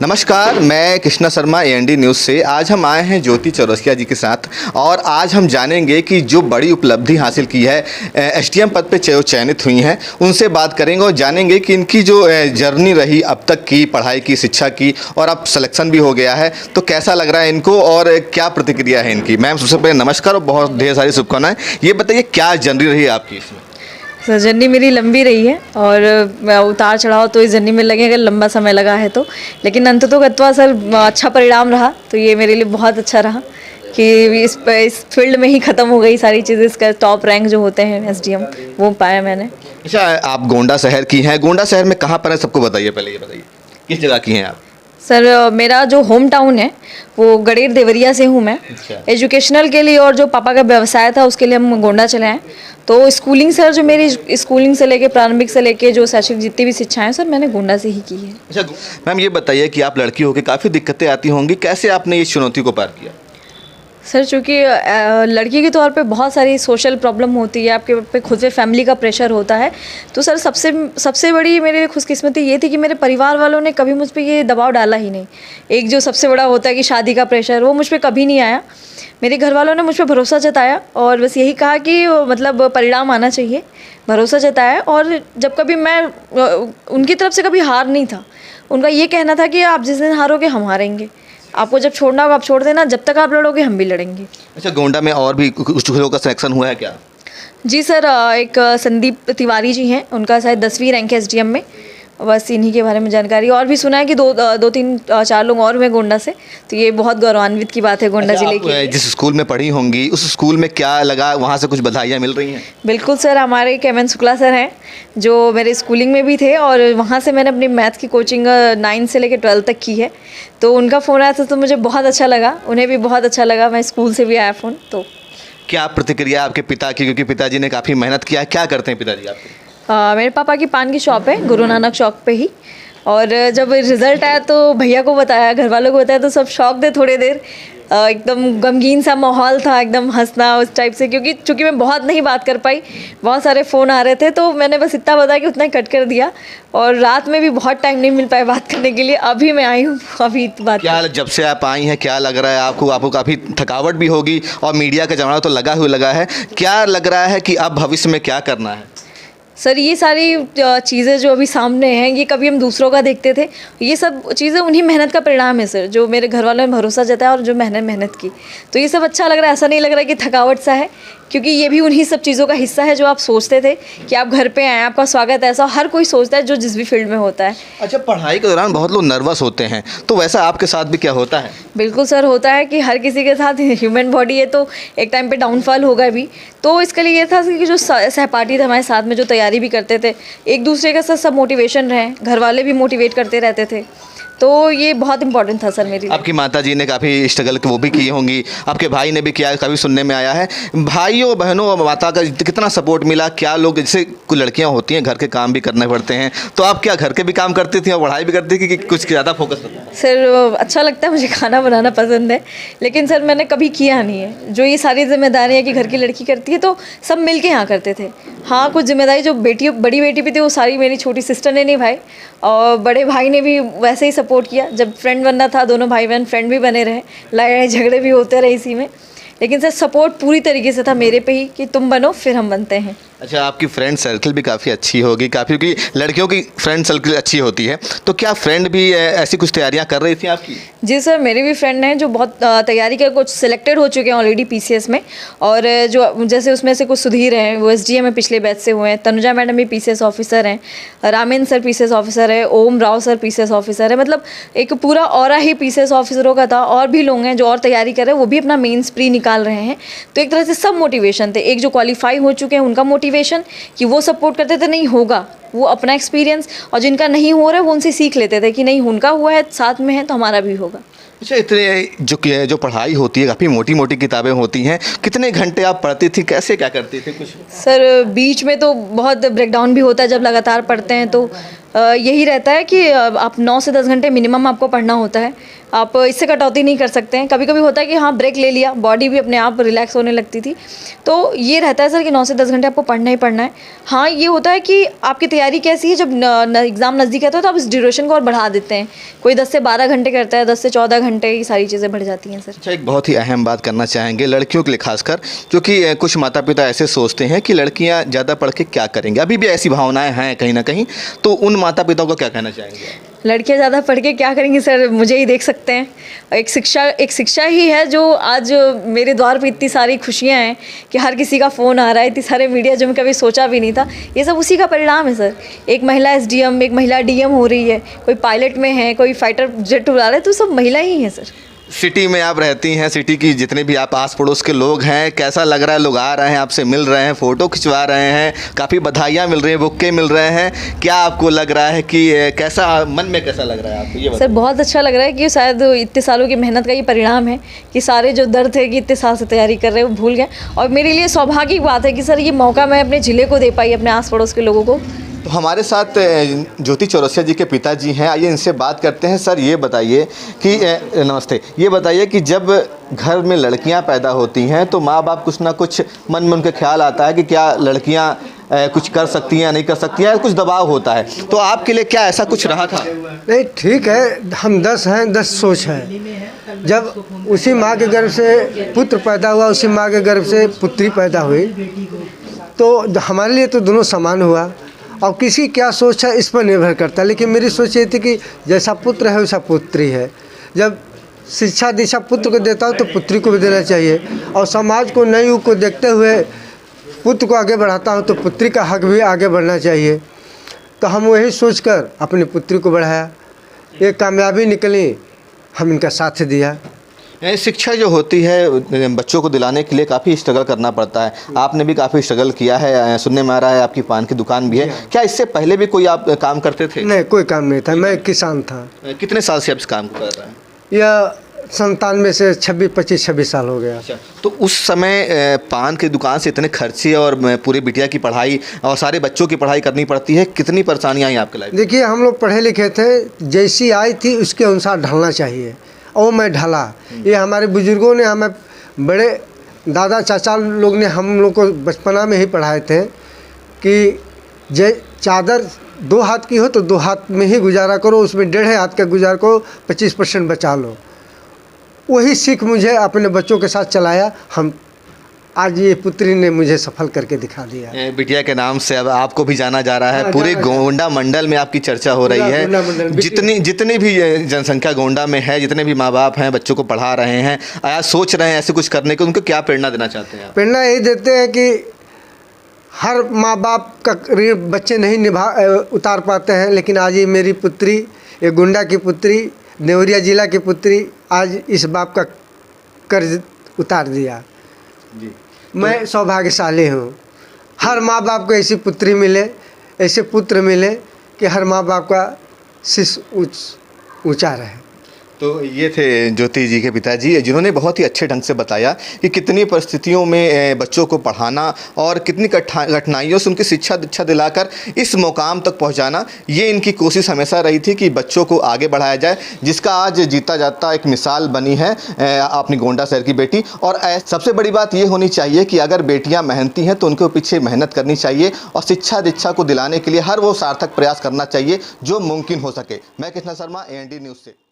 नमस्कार, मैं Krishna Sharma AND news से। आज हम आए हैं ज्योति चौरसिया जी के साथ और आज हम जानेंगे कि जो बड़ी उपलब्धि हासिल की है, एसडीएम पद पे चयनित हुई हैं, उनसे बात करेंगे और जानेंगे कि इनकी जो जर्नी रही अब तक की पढ़ाई की, शिक्षा की, और अब सिलेक्शन भी हो गया है, तो कैसा लग रहा है इनको और क्या प्रतिक्रिया है इनकी। मैम, सबसे पहले नमस्कार और बहुत ढेर सारी शुभकामनाएं। ये बताइए क्या जर्नी रही आपकी इसमें। सर, जर्नी मेरी लंबी रही है और उतार चढ़ाव तो इस जर्नी में लगेगा, लंबा समय लगा है तो, लेकिन अंततोगत्वा सर अच्छा परिणाम रहा, तो ये मेरे लिए बहुत अच्छा रहा कि इस फील्ड में ही ख़त्म हो गई सारी चीज़ें। इसका टॉप रैंक जो होते हैं एसडीएम, वो पाया मैंने। अच्छा, आप गोंडा शहर की हैं, गोंडा शहर में कहाँ पर है सबको बताइए, पहले ये बताइए किस जगह की हैं आप। सर, मेरा जो होम टाउन है वो गडेर देवरिया से हूँ मैं। अच्छा। एजुकेशनल के लिए और जो पापा का व्यवसाय था उसके लिए हम गोंडा चले आए। तो स्कूलिंग सर, जो मेरी स्कूलिंग से लेके प्रारंभिक से लेके जो शैक्षिक जितनी भी शिक्षाएं सर मैंने गोंडा से ही की है। अच्छा मैम, ये बताइए कि आप लड़की होकर काफ़ी दिक्कतें आती होंगी, कैसे आपने इस चुनौती को पार किया। सर, चूँकि लड़की के तौर पे बहुत सारी सोशल प्रॉब्लम होती है, आपके पे खुद पे फैमिली का प्रेशर होता है। तो सर सबसे बड़ी मेरे लिए खुशकिस्मती ये थी कि मेरे परिवार वालों ने कभी मुझ पे ये दबाव डाला ही नहीं। एक जो सबसे बड़ा होता है कि शादी का प्रेशर, वो मुझ पे कभी नहीं आया। मेरे घर वालों ने मुझ पर भरोसा जताया और बस यही कहा कि मतलब परिणाम आना चाहिए, भरोसा जताया। और जब कभी मैं उनकी तरफ से कभी हार नहीं था। उनका ये कहना था कि आप जिस दिन हारोगे हम हारेंगे, आपको जब छोड़ना होगा आप छोड़ देना, जब तक आप लड़ोगे हम भी लड़ेंगे। अच्छा, गोंडा में और भी कुछ लोगों का सिलेक्शन हुआ है क्या। जी सर, एक संदीप तिवारी जी हैं, उनका शायद 10वीं रैंक है एसडीएम में। बस इन्हीं के बारे में जानकारी, और भी सुना है कि दो तीन चार लोग और हुए गोंडा से, तो ये बहुत गौरवान्वित की बात है गोंडा जिले की। जिस स्कूल में पढ़ी होंगी उस स्कूल में क्या लगा, वहाँ से कुछ बधाइयाँ मिल रही हैं। बिल्कुल सर, हमारे केवन शुक्ला सर हैं जो मेरे स्कूलिंग में भी थे और वहाँ से मैंने अपनी मैथ की कोचिंग 9 से लेकर 12 तक की है। तो उनका फ़ोन आया था तो मुझे बहुत अच्छा लगा, उन्हें भी बहुत अच्छा लगा। मैं स्कूल से भी आया फ़ोन। तो क्या प्रतिक्रिया आपके पिता की, क्योंकि पिताजी ने काफ़ी मेहनत किया है, क्या करते हैं पिताजी आपके। मेरे पापा की पान की शॉप है गुरु नानक चौक पे ही। और जब रिज़ल्ट आया तो भैया को बताया, घर वालों को बताया, तो सब शौक थे थोड़ी देर। एकदम गमगीन सा माहौल था, एकदम हंसना उस टाइप से, क्योंकि चूँकि मैं बहुत नहीं बात कर पाई, बहुत सारे फ़ोन आ रहे थे, तो मैंने बस इतना बताया कि उतना ही कट कर दिया। और रात में भी बहुत टाइम नहीं मिल पाया बात करने के लिए। अभी मैं आई हूँ, अभी बात। क्या जब से आप आई हैं क्या लग रहा है आपको काफ़ी थकावट भी होगी और मीडिया का जमाना तो लगा है, क्या लग रहा है कि अब भविष्य में क्या करना है। सर, ये सारी चीज़ें जो अभी सामने हैं, ये कभी हम दूसरों का देखते थे, ये सब चीज़ें उन्हीं मेहनत का परिणाम है सर, जो मेरे घर वालों ने भरोसा जताया और जो मेहनत की। तो ये सब अच्छा लग रहा है, ऐसा नहीं लग रहा है कि थकावट सा है, क्योंकि ये भी उन्हीं सब चीज़ों का हिस्सा है जो आप सोचते थे कि आप घर पे आए, आपका स्वागत ऐसा हर कोई सोचता है जो जिस भी फील्ड में होता है। अच्छा, पढ़ाई के दौरान बहुत लोग नर्वस होते हैं, तो वैसा आपके साथ भी क्या होता है। बिल्कुल सर, होता है कि हर किसी के साथ, ह्यूमन बॉडी है तो एक टाइम पे डाउनफॉल होगा भी। तो इसके लिए ये था कि जो सहपाठी थे हमारे साथ में, जो तैयारी भी करते थे, एक दूसरे के साथ सब मोटिवेशन रहे, घर वाले भी मोटिवेट करते रहते थे, तो ये बहुत इंपॉर्टेंट था सर मेरी। आपकी माता जी ने काफ़ी स्ट्रगल वो भी की होंगी, आपके भाई ने भी किया, काफ़ी सुनने में आया है। भाइयों बहनों और माता का कितना सपोर्ट मिला, क्या लोग, जैसे कुछ लड़कियां होती हैं घर के काम भी करने पड़ते हैं, तो आप क्या घर के भी काम करती थी और पढ़ाई भी करती थी कि कुछ ज़्यादा फोकस करता है। सर, अच्छा लगता है मुझे, खाना बनाना पसंद है, लेकिन सर मैंने कभी किया नहीं है। जो ये सारी जिम्मेदारियाँ कि घर की लड़की करती है, तो सब मिल के यहाँ करते थे। हाँ, कुछ जिम्मेदारी जो बड़ी बेटी भी थी वो सारी मेरी छोटी सिस्टर ने निभाई, और बड़े भाई ने भी वैसे ही सपोर्ट किया। जब फ्रेंड बनना था, दोनों भाई बहन फ्रेंड भी बने रहे, लड़ाई झगड़े भी होते रहे इसी में, लेकिन सर सपोर्ट पूरी तरीके से था मेरे पे ही कि तुम बनो फिर हम बनते हैं। अच्छा, आपकी फ्रेंड सर्कल भी काफ़ी अच्छी होगी, काफ़ी, क्योंकि लड़कियों की फ्रेंड सर्कल अच्छी होती है, तो क्या फ्रेंड भी ऐसी कुछ तैयारियां कर रही थी आपकी। जी सर, मेरे भी फ्रेंड हैं जो बहुत तैयारी कर कुछ सिलेक्टेड हो चुके हैं ऑलरेडी पीसीएस में, और जो जैसे उसमें से कुछ सुधीर हैं, वो एसडीएम में पिछले बैच से हुए हैं, तनुजा मैडम भी पीसीएस ऑफिसर हैं, रामेन सर पीसीएस ऑफिसर है, ओम राव सर पीसीएस ऑफिसर है, मतलब एक पूरा ऑरा ही पीसीएस ऑफिसरों का था। और भी लोग हैं जो और तैयारी कर रहे हैं, वो भी अपना मेंस प्री निकाल रहे हैं। तो एक तरह से सब मोटिवेशन थे, एक जो क्वालिफाई हो चुके हैं उनका मोटिवेशन कि वो सपोर्ट करते थे, नहीं होगा, वो अपना एक्सपीरियंस, और जिनका नहीं हो रहा है वो उनसे सीख लेते थे कि नहीं उनका हुआ है, साथ में है तो हमारा भी होगा। अच्छा, इतने जो पढ़ाई होती है, काफ़ी मोटी मोटी किताबें होती हैं, कितने घंटे आप पढ़ती थी, कैसे क्या करती थी कुछ। सर, बीच में तो बहुत ब्रेकडाउन भी होता है जब लगातार पढ़ते हैं, तो यही रहता है कि आप 9 से 10 घंटे मिनिमम आपको पढ़ना होता है। आप इससे कटौती नहीं कर सकते हैं। कभी कभी होता है कि हाँ ब्रेक ले लिया, बॉडी भी अपने आप रिलैक्स होने लगती थी। तो ये रहता है सर कि 9 से 10 घंटे आपको पढ़ना ही पढ़ना है। हाँ ये होता है कि आपकी तैयारी कैसी है, जब एग्ज़ाम नज़दीक आता है तो आप इस ड्यूरेशन को और बढ़ा देते हैं। कोई 10 से 12 घंटे करता है, 10 से 14 घंटे, ये सारी चीज़ें बढ़ जाती हैं सर। अच्छा, एक बहुत ही अहम बात करना चाहेंगे लड़कियों के लिए खासकर, क्योंकि कुछ माता पिता ऐसे सोचते हैं कि लड़कियां ज़्यादा पढ़ के क्या करेंगे, अभी भी ऐसी भावनाएं हैं कहीं ना कहीं, तो उन माता पिताओं को क्या कहना चाहेंगे? लड़कियां ज़्यादा पढ़ के क्या करेंगी सर, मुझे ही देख सकते हैं। एक शिक्षा ही है जो आज मेरे द्वार पे इतनी सारी खुशियां हैं कि हर किसी का फ़ोन आ रहा है, इतनी सारे मीडिया जो मैं कभी सोचा भी नहीं था, ये सब उसी का परिणाम है सर। एक महिला SDM, एक महिला DM हो रही है, कोई पायलट में है, कोई फाइटर जेट उड़ा रहा है, तो सब महिला ही है सर। सिटी में आप रहती हैं, सिटी की जितने भी आप आस पड़ोस के लोग हैं, कैसा लग रहा है? लोग आ रहे हैं, आपसे मिल रहे हैं, फ़ोटो खिंचवा रहे हैं, काफ़ी बधाइयाँ मिल रही हैं, बुक्के मिल रहे हैं, क्या आपको लग रहा है कि कैसा मन में कैसा लग रहा है आपको? ये सर बहुत अच्छा लग रहा है कि शायद इतने सालों की मेहनत का ये परिणाम है कि सारे जो दर्द थे कि इतने साल से तैयारी कर रहे हैं वो भूल गए। और मेरे लिए सौभाग्य की बात है कि सर ये मौका मैं अपने ज़िले को दे पाई, अपने आस पड़ोस के लोगों को। तो हमारे साथ ज्योति चौरसिया जी के पिताजी हैं, आइए इनसे बात करते हैं। सर ये बताइए कि नमस्ते, ये बताइए कि जब घर में लड़कियां पैदा होती हैं तो माँ बाप कुछ ना कुछ मन में उनके ख्याल आता है कि क्या लड़कियां कुछ कर सकती हैं, नहीं कर सकती हैं, कुछ दबाव होता है, तो आपके लिए क्या ऐसा कुछ रहा था? नहीं, ठीक है, हम 10 हैं, 10 सोच है। जब उसी माँ के गर्भ से पुत्र पैदा हुआ, उसी माँ के गर्भ से पुत्री पैदा हुई, तो हमारे लिए तो दोनों समान हुआ। और किसी क्या सोच है इस पर निर्भर करता है, लेकिन मेरी सोच ये थी कि जैसा पुत्र है वैसा पुत्री है। जब शिक्षा दीक्षा पुत्र को देता हूँ तो पुत्री को भी देना चाहिए, और समाज को नए युग को देखते हुए पुत्र को आगे बढ़ाता हूँ तो पुत्री का हक भी आगे बढ़ना चाहिए। तो हम वही सोचकर अपनी पुत्री को बढ़ाया, ये कामयाबी निकली, हम इनका साथ दिया। शिक्षा जो होती है बच्चों को दिलाने के लिए काफ़ी स्ट्रगल करना पड़ता है, आपने भी काफ़ी स्ट्रगल किया है, सुनने में आ रहा है आपकी पान की दुकान भी है, क्या इससे पहले भी कोई आप काम करते थे? नहीं, कोई काम नहीं था, मैं किसान था। कितने साल से आप इस काम को कर रहे हैं? यह 97 से 26 साल हो गया। अच्छा, तो उस समय पान की दुकान से इतने खर्चे और पूरी बिटिया की पढ़ाई और सारे बच्चों की पढ़ाई करनी पड़ती है, कितनी परेशानियाँ आई आपके लाइफ? देखिए, हम लोग पढ़े लिखे थे, जैसी आई थी उसके अनुसार ढलना चाहिए, और मैं ढला। ये हमारे बुजुर्गों ने, हमें बड़े दादा चाचा लोग ने हम लोग को बचपना में ही पढ़ाए थे कि चादर 2 हाथ की हो तो 2 हाथ में ही गुजारा करो, उसमें 1.5 हाथ का गुजार करो, 25% बचा लो। वही सीख मुझे अपने बच्चों के साथ चलाया। हम आज ये पुत्री ने मुझे सफल करके दिखा दिया। बिटिया के नाम से अब आपको भी जाना जा रहा है, पूरे गोंडा मंडल में आपकी चर्चा हो रही है। जितनी भी जनसंख्या गोंडा में है, जितने भी माँ बाप हैं बच्चों को पढ़ा रहे हैं, आज सोच रहे हैं ऐसे कुछ करने को, उनको क्या प्रेरणा देना चाहते हैं आप? प्रेरणा यही देते हैं कि हर माँ बाप का ऋण बच्चे नहीं उतार पाते हैं, लेकिन आज ये मेरी पुत्री, ये गोंडा की पुत्री, देवरिया जिला की पुत्री, आज इस बाप का कर्ज उतार दिया जी। मैं सौभाग्यशाली हूँ। हर माँ बाप को ऐसी पुत्री मिले, ऐसे पुत्र मिले कि हर माँ बाप का शीश ऊंचा रहे। तो ये थे ज्योति जी के पिताजी, जिन्होंने बहुत ही अच्छे ढंग से बताया कि कितनी परिस्थितियों में बच्चों को पढ़ाना और कितनी कठिनाइयों से उनकी शिक्षा दीक्षा दिलाकर इस मुकाम तक पहुंचाना, ये इनकी कोशिश हमेशा रही थी कि बच्चों को आगे बढ़ाया जाए, जिसका आज जीता जाता एक मिसाल बनी है अपनी गोंडा शहर की बेटी। और सबसे बड़ी बात ये होनी चाहिए कि अगर बेटियाँ मेहनती हैं तो उनके पीछे मेहनत करनी चाहिए और शिक्षा दीक्षा को दिलाने के लिए हर वो सार्थक प्रयास करना चाहिए जो मुमकिन हो सके। मैं कृष्णा शर्मा, AND न्यूज़ से।